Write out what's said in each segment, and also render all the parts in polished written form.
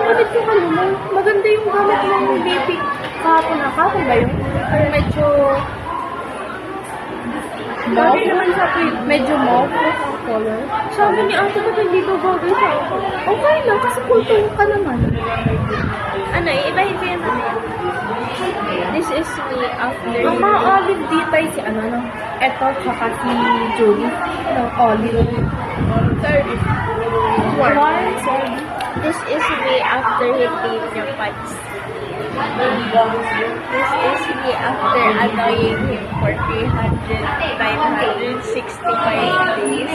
ulit yung ano mo. Maganda yung gamit ng baby. Kahapon na kahapon ba yun? Pero medyo... Bagay naman sa medyo mauve ang color. Sabi ni ate ko hindi daw bagay sa ako. Okay lang, kasi kulto ka naman. Ano, ibahin ko yan. This is me after... Ang mga olive dito ay si ano, no? Eto, tsaka si Julie. No, olive. Third. One. This is me after hitting your pants. This is me after annoying him for 965 days.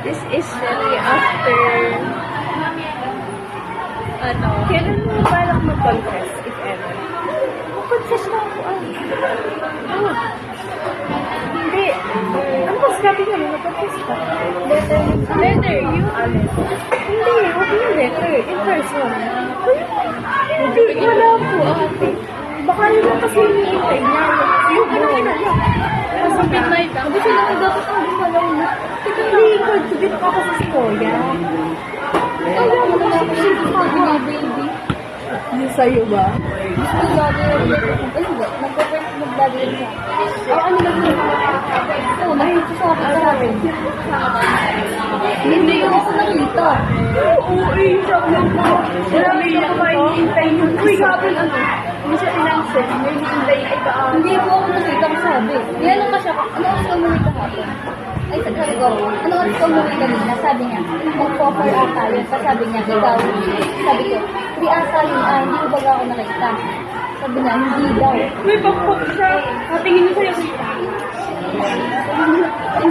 This is me after ano. Kailan mo balak mag-confess, if ever? Mag-confess na ako, hindi. Ano ba sabi nga mo, mag-confess ka? Letter, you honest. Hindi, huwag yung letter. In person. Hindi, wala po, ate. Baka yun lang kasi iniintay niya. Yung kinakilala. Kasi midnight lang. Hindi sila dapat ang gumalaw na. Hindi, kagtugit ako sa skoya. Alam mo na ako siya sabi nga, baby. Yung sa'yo ba? Gusto ko lagi yung ay, hindi. Nag-lagi yung siya. Ano ba siya? Oo, mahilig siya sa akin. Hindi ko ako nakita. Oo, sabi lang po. Marami na ako mahiintay yun. Uy, sabi lang ano. Hindi siya pinansin. May hinintay ay ba? Hindi po ako nakita ko sabi. Yan lang siya. Ano oras ka umuwi kahapon? Ay, sabi ko. Ano oras ka umuwi kanina? Sabi niya, mag-offer ata yun. Sabi niya, ikaw. Sabi ko, di ata yun. Hindi ko baga ako nakita. Sabi niya, hindi daw. May pagpag siya. Katingin niyo sa'yo. This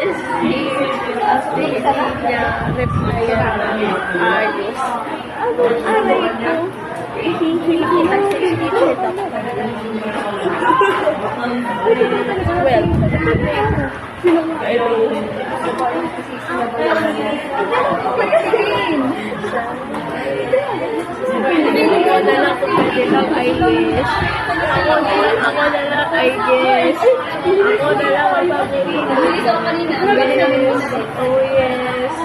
is the reply artist. Aray ko. Well, ako na lang kung pwede lang, I guess. Ako na lang, I guess. Ako na lang ang paborito. Oh, yes.